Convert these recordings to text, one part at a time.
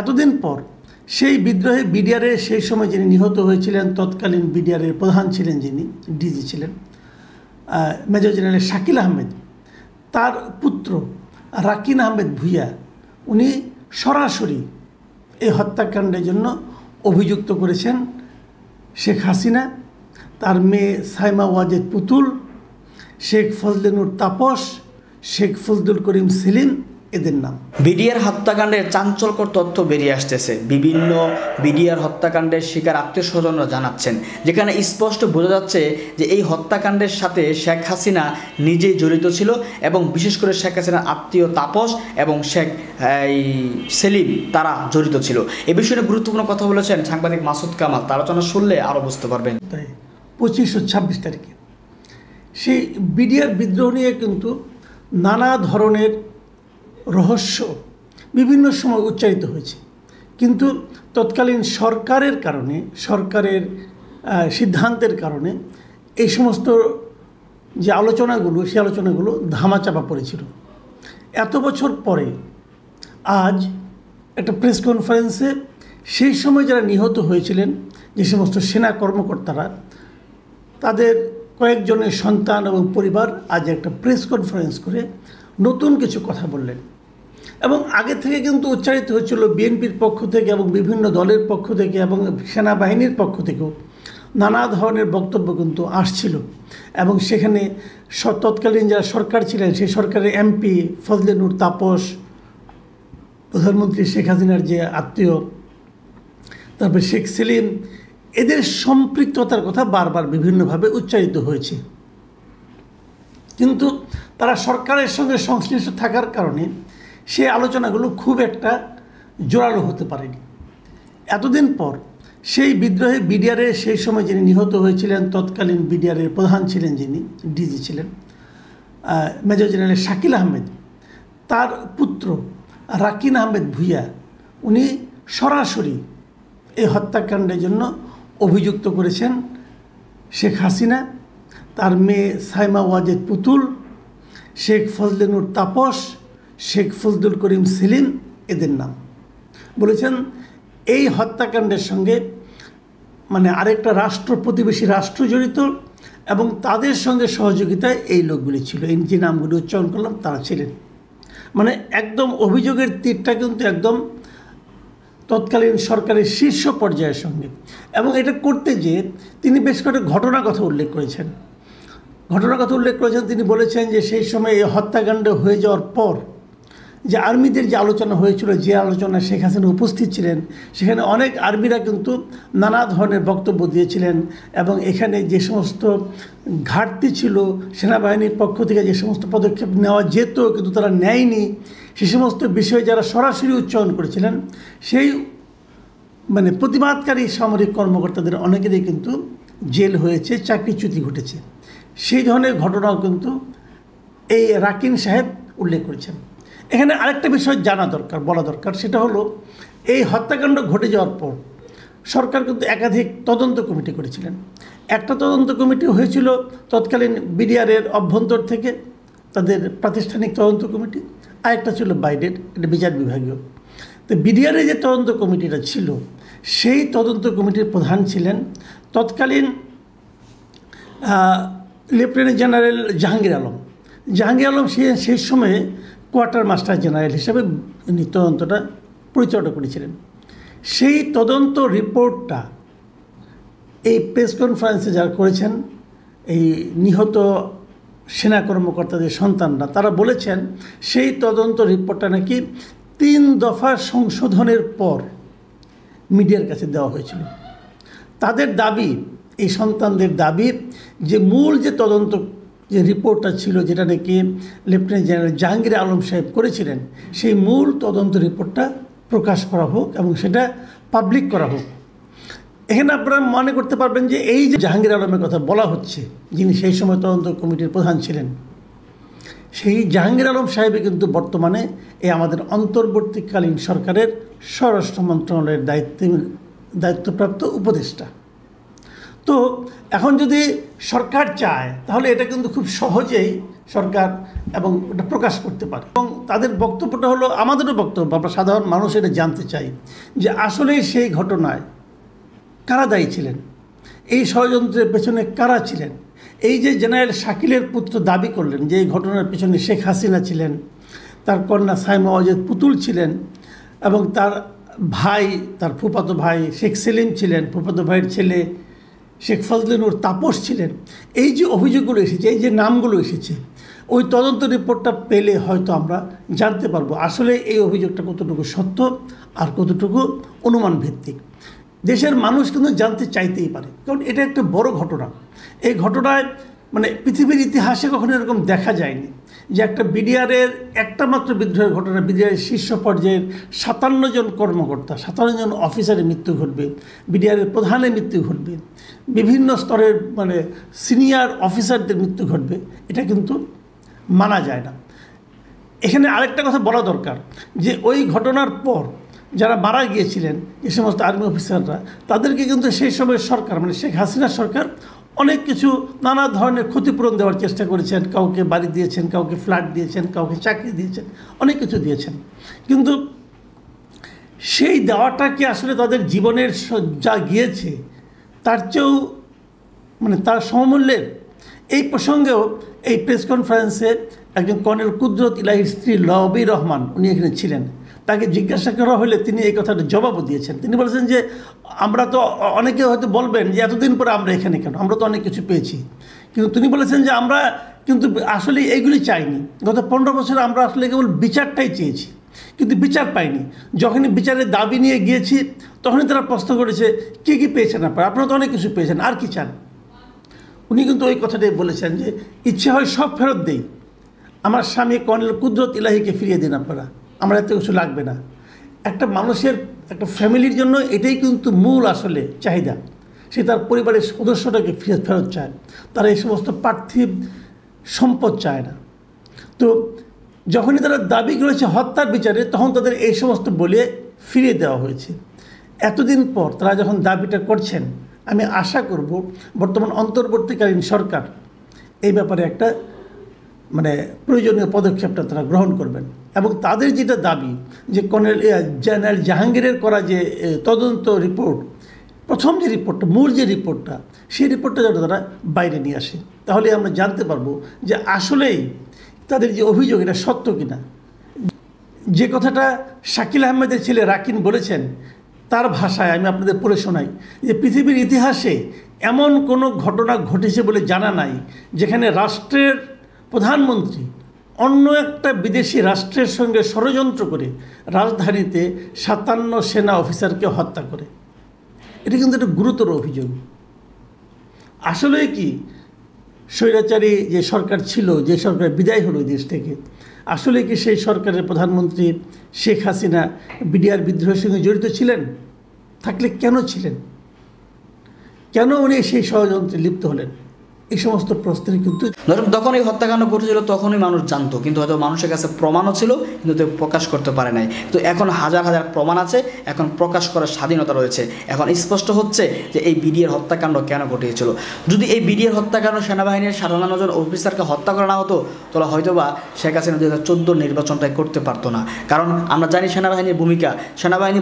এতদিন পর সেই বিদ্রোহে বিডিআরের সেই সময় যিনি নিহত হয়েছিলেন, তৎকালীন বিডিআরের প্রধান ছিলেন, যিনি ডিজি ছিলেন, মেজর জেনারেল শাকিল আহমেদ, তার পুত্র রাকিন আহমেদ ভূঁইয়া, উনি সরাসরি এই হত্যাকাণ্ডের জন্য অভিযুক্ত করেছেন শেখ হাসিনা, তার মেয়ে সাইমা ওয়াজেদ পুতুল, শেখ ফজলে নূর তাপস, শেখ ফজলুল করিম সেলিম, এদের নাম। বিডিআর হত্যাকাণ্ডের চাঞ্চল্যকর তথ্য বেরিয়ে আসতেছে। বিভিন্ন বিডিআর হত্যাকাণ্ডের শিকার আত্মীয় স্বজনরা জানাচ্ছেন, যেখানে স্পষ্ট বোঝা যাচ্ছে যে এই হত্যাকাণ্ডের সাথে শেখ হাসিনা নিজেই জড়িত ছিল, এবং বিশেষ করে শেখ হাসিনার আত্মীয় তাপস এবং শেখ সেলিম তারা জড়িত ছিল। এ বিষয়ে গুরুত্বপূর্ণ কথা বলেছেন সাংবাদিক মাসুদ কামাল। তার আলোচনা শুনলে আরও বুঝতে পারবেন। তাই 25 ও 26 তারিখে সেই বিডিআর বিদ্রোহ নিয়ে কিন্তু নানা ধরনের রহস্য বিভিন্ন সময় উচ্চারিত হয়েছে, কিন্তু তৎকালীন সরকারের কারণে, সরকারের সিদ্ধান্তের কারণে এই সমস্ত যে আলোচনাগুলো, সেই আলোচনাগুলো ধামাচাপা পড়েছিল। এত বছর পরে আজ একটা প্রেস কনফারেন্সে সেই সময় যারা নিহত হয়েছিলেন, যে সমস্ত সেনা কর্মকর্তারা, তাদের কয়েকজনের সন্তান এবং পরিবার আজ একটা প্রেস কনফারেন্স করে নতুন কিছু কথা বললেন। এবং আগে থেকে কিন্তু উচ্চারিত হচ্ছিল বিএনপির পক্ষ থেকে এবং বিভিন্ন দলের পক্ষ থেকে এবং সেনাবাহিনীর পক্ষ থেকেও নানা ধরনের বক্তব্য কিন্তু আসছিল। এবং সেখানে তৎকালীন যারা সরকার ছিলেন, সেই সরকারের এমপি ফজলে নূর তাপস, প্রধানমন্ত্রী শেখ হাসিনার যে আত্মীয়, তারপর শেখ সেলিম, এদের সম্পৃক্ততার কথা বারবার বিভিন্নভাবে উচ্চারিত হয়েছে। কিন্তু তারা সরকারের সঙ্গে সংশ্লিষ্ট থাকার কারণে সেই আলোচনাগুলো খুব একটা জোরালো হতে পারেনি। এতদিন পর সেই বিদ্রোহে বিডিআরের সেই সময় যিনি নিহত হয়েছিলেন, তৎকালীন বিডিআরের প্রধান ছিলেন, যিনি ডিজি ছিলেন, মেজর জেনারেল শাকিল আহমেদ, তার পুত্র রাকিন আহমেদ ভূঁইয়া, উনি সরাসরি এই হত্যাকাণ্ডের জন্য অভিযুক্ত করেছেন শেখ হাসিনা, তার মেয়ে সাইমা ওয়াজেদ পুতুল, শেখ ফজলে নূর তাপস, শেখ ফজলুল করিম সেলিম, এদের নাম। বলেছেন এই হত্যাকাণ্ডের সঙ্গে আরেকটা রাষ্ট্র, প্রতিবেশী রাষ্ট্র জড়িত, এবং তাদের সঙ্গে সহযোগিতায় এই লোকগুলি ছিল। এই যে নামগুলি উচ্চারণ করলাম তারা ছিলেন। একদম অভিযোগের তীরটা কিন্তু একদম তৎকালীন সরকারের শীর্ষ পর্যায়ের সঙ্গে। এবং এটা করতে যেয়ে তিনি বেশ কয়েকটা ঘটনার কথা উল্লেখ করেছেন। তিনি বলেছেন যে সেই সময় এই হত্যাকাণ্ড হয়ে যাওয়ার পর যে আর্মিদের যে আলোচনা হয়েছিল, যে আলোচনা শেখ হাসিনা উপস্থিত ছিলেন, সেখানে অনেক আর্মিরা কিন্তু নানা ধরনের বক্তব্য দিয়েছিলেন। এবং এখানে যে সমস্ত ঘাটতি ছিল, সেনাবাহিনীর পক্ষ থেকে যে সমস্ত পদক্ষেপ নেওয়া যেত কিন্তু তারা নেয়নি, সে সমস্ত বিষয়ে যারা সরাসরি উচ্চারণ করেছিলেন, সেই প্রতিবাদকারী সামরিক কর্মকর্তাদের অনেকেরই কিন্তু জেল হয়েছে, চাকরিচ্যুতি ঘটেছে। সেই ধরনের ঘটনাও কিন্তু এই রাকিন সাহেব উল্লেখ করেছেন। এখানে আরেকটা বিষয় বলা দরকার, সেটা হলো এই হত্যাকাণ্ড ঘটে যাওয়ার পর সরকার কিন্তু একাধিক তদন্ত কমিটি করেছিলেন। একটা তদন্ত কমিটি হয়েছিল তৎকালীন বিডিআরের অভ্যন্তর থেকে, তাদের প্রাতিষ্ঠানিক তদন্ত কমিটি, আরেকটা ছিল বাইরের, এটা বিচার বিভাগীয়। তো বিডিআরের যে তদন্ত কমিটিটা ছিল, সেই তদন্ত কমিটির প্রধান ছিলেন তৎকালীন লেফটেন্যান্ট জেনারেল জাহাঙ্গীর আলম। সেই সময়ে কোয়ার্টার মাস্টার জেনারেল হিসেবে তদন্তটা পরিচালনা করেছিলেন। সেই তদন্ত রিপোর্টটা এই প্রেস কনফারেন্সে যারা করেছেন, এই নিহত সেনা কর্মকর্তাদের সন্তানরা, তারা বলেছেন সেই তদন্ত রিপোর্টটা নাকি 3 দফা সংশোধনের পর মিডিয়ার কাছে দেওয়া হয়েছিল। তাদের দাবি, এই সন্তানদের দাবি, যে মূল যে তদন্ত যে রিপোর্টটা ছিল, যেটা নাকি লেফটেন্যান্ট জেনারেল জাহাঙ্গীর আলম সাহেব করেছিলেন, সেই মূল তদন্ত রিপোর্টটা প্রকাশ করা হোক এবং সেটা পাবলিক করা হোক। এখানে আপনারা মনে করতে পারবেন যে এই যে জাহাঙ্গীর আলমের কথা বলা হচ্ছে, যিনি সেই সময় তদন্ত কমিটির প্রধান ছিলেন, সেই জাহাঙ্গীর আলম সাহেবই কিন্তু বর্তমানে এই আমাদের অন্তর্বর্তীকালীন সরকারের স্বরাষ্ট্র মন্ত্রণালয়ের দায়িত্বপ্রাপ্ত উপদেষ্টা। তো এখন যদি সরকার চায়, তাহলে এটা কিন্তু খুব সহজেই সরকার এবং এটা প্রকাশ করতে পারে। এবং তাদের বক্তব্যটা হলো আমাদেরও বক্তব্য, আমরা সাধারণ মানুষ এটা জানতে চাই যে আসলেই সেই ঘটনায় কারা দায়ী ছিলেন, এই ষড়যন্ত্রের পেছনে কারা ছিলেন। এই যে জেনারেল শাকিলের পুত্র দাবি করলেন যে এই ঘটনার পেছনে শেখ হাসিনা ছিলেন, তার কন্যা সাইমা ওয়াজেদ পুতুল ছিলেন এবং তার ভাই, তার ফুফাতো ভাই শেখ সেলিম ছিলেন, ফুফাতো ভাইয়ের ছেলে শেখ ফজলিনুর তাপস ছিলেন। এই যে অভিযোগগুলো এসেছে, এই যে নামগুলো এসেছে, ওই তদন্ত রিপোর্টটা পেলে হয়তো আমরা জানতে পারবো আসলে এই অভিযোগটা কতটুকু সত্য আর কতটুকু অনুমান ভিত্তিক। দেশের মানুষ কিন্তু জানতে চাইতেই পারে, কারণ এটা একটা বড় ঘটনা। এই ঘটনায় মানে পৃথিবীর ইতিহাসে কখনো এরকম দেখা যায়নি যে একটা বিডিআরের একটা মাত্র বিদ্রোহের ঘটনা, বিডিআরের শীর্ষ পর্যায়ের 57 জন কর্মকর্তা, 57 জন অফিসারের মৃত্যু ঘটবে, বিডিআরের প্রধানের মৃত্যু ঘটবে, বিভিন্ন স্তরের মানে সিনিয়র অফিসারদের মৃত্যু ঘটবে। এটা কিন্তু মানা যায় না। এখানে আরেকটা কথা বলা দরকার যে ওই ঘটনার পর যারা মারা গিয়েছিলেন যে সমস্ত আর্মি অফিসাররা, তাদেরকে কিন্তু সেই সময় সরকার মানে শেখ হাসিনা সরকার অনেক কিছু নানা ধরনের ক্ষতিপূরণ দেওয়ার চেষ্টা করেছেন। কাউকে বাড়ি দিয়েছেন, কাউকে ফ্ল্যাট দিয়েছেন, কাউকে চাকরি দিয়েছেন, অনেক কিছু দিয়েছেন। কিন্তু সেই দেওয়াটা কি আসলে তাদের জীবনের যা গিয়েছে তার চেয়েও মানে তার সমমূল্যের? এই প্রসঙ্গেও এই প্রেস কনফারেন্সে একজন কর্নেল কুদরত ইলাহির স্ত্রী লবি রহমান উনি এখানে ছিলেন। তাকে জিজ্ঞাসা করা হলে তিনি এই কথাটা জবাবও দিয়েছেন। তিনি বলেছেন যে আমরা তো, অনেকে হয়তো বলবেন যে এতদিন পরে আমরা এখানে কেন, আমরা তো অনেক কিছু পেয়েছি। কিন্তু তিনি বলেছেন যে আমরা কিন্তু আসলে এইগুলি চাইনি। গত 15 বছরে আমরা আসলে কেবল বিচারটাই চেয়েছি, কিন্তু বিচার পাইনি। যখনই বিচারের দাবি নিয়ে গিয়েছি তখনই তারা প্রশ্ন করেছে কী কী পেয়েছেন আপনারা, আপনারা তো অনেক কিছু পেয়েছেন, আর কি চান। উনি কিন্তু ওই কথাটাই বলেছেন যে ইচ্ছে হয় সব ফেরত দেই, আমার স্বামী কর্নেল কুদরত ইলাহিকে ফিরিয়ে দিন আপনারা, আমার এত কিছু লাগবে না। একটা মানুষের, একটা ফ্যামিলির জন্য এটাই কিন্তু মূল আসলে চাহিদা। সে তার পরিবারের সদস্যটাকে ফেরত চায়, তারা এই সমস্ত পার্থিব সম্পদ চায় না। তো যখনই তারা দাবি করেছে হত্যার বিচারে, তখন তাদের এই সমস্ত বলে ফিরিয়ে দেওয়া হয়েছে। এতদিন পর তারা যখন দাবিটা করছেন, আমি আশা করব বর্তমান অন্তর্বর্তীকালীন সরকার এই ব্যাপারে একটা মানে প্রয়োজনীয় পদক্ষেপটা তারা গ্রহণ করবেন। এবং তাদের যেটা দাবি যে কর্নেল জেনারেল জাহাঙ্গীরের করা যে তদন্ত রিপোর্ট, প্রথম যে রিপোর্টটা, মূল যে রিপোর্টটা, সেই রিপোর্টটা যেন তারা বাইরে নিয়ে আসে, তাহলে আমরা জানতে পারবো যে আসলেই তাদের যে অভিযোগ এটা সত্য কিনা। যে কথাটা শাকিল আহমেদের ছেলে রাকিন বলেছেন, তার ভাষায় আমি আপনাদের পড়ে শোনাই যে পৃথিবীর ইতিহাসে এমন কোনো ঘটনা ঘটেছে বলে জানা নাই যেখানে রাষ্ট্রের প্রধানমন্ত্রী অন্য একটা বিদেশি রাষ্ট্রের সঙ্গে ষড়যন্ত্র করে রাজধানীতে 57 সেনা অফিসারকে হত্যা করে। এটা কিন্তু একটা গুরুতর অভিযোগ। আসলে কি স্বৈরাচারী যে সরকার ছিল, যে সরকার বিদায় হলো দেশ থেকে, আসলে কি সেই সরকারের প্রধানমন্ত্রী শেখ হাসিনা বিডিআর বিদ্রোহের সঙ্গে জড়িত ছিলেন? থাকলে কেন ছিলেন? কেন উনি সেই ষড়যন্ত্রে লিপ্ত হলেন? এই সমস্ত প্রশ্নের কিন্তু যখন এই হত্যাকাণ্ড ঘটেছিল তখনই মানুষ জানতো, কিন্তু হয়তো মানুষের কাছে প্রমাণও ছিল, কিন্তু প্রকাশ করতে পারে নাই। তো এখন হাজার হাজার প্রমাণ আছে, এখন প্রকাশ করার স্বাধীনতা রয়েছে। এখন স্পষ্ট হচ্ছে যে এই বিডিআর হত্যাকাণ্ড কেন ঘটিয়েছিল। যদি এই বিডিআর হত্যাকাণ্ড সেনাবাহিনীর 57 জন অফিসারকে হত্যা করা না হতো, তাহলে হয়তো বা শেখ হাসিনা 2014 নির্বাচনটাই করতে পারতো না। কারণ আমরা জানি সেনাবাহিনীর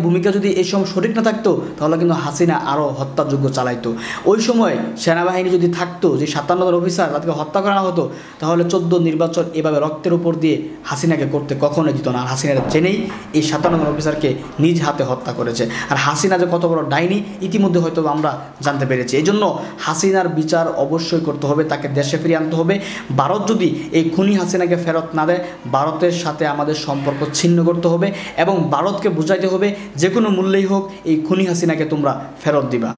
ভূমিকা যদি এই সময় সঠিক না থাকতো, তাহলে কিন্তু হাসিনা আরও হত্যাযোগ্য চালাইতো। ওই সময় সেনাবাহিনী যদি থাকতো, যে 57 জন অফিসার তাদেরকে হত্যা করা হতো, তাহলে 14 নির্বাচন এভাবে রক্তের উপর দিয়ে হাসিনাকে করতে কখনোই দিত না। আর হাসিনার জেনেই এই 57 জন অফিসারকে নিজ হাতে হত্যা করেছে। আর হাসিনা যে কত বড় ডাইনি ইতিমধ্যে হয়তো আমরা জানতে পেরেছি। এই জন্য হাসিনার বিচার অবশ্যই করতে হবে, তাকে দেশে ফিরিয়ে আনতে হবে। ভারত যদি এই খুনি হাসিনাকে ফেরত না দেয়, ভারতের সাথে আমাদের সম্পর্ক ছিন্ন করতে হবে এবং ভারতকে বুঝাইতে হবে যে কোনো মূল্যেই হোক এই খুনি হাসিনাকে তোমরা ফেরত দিবা।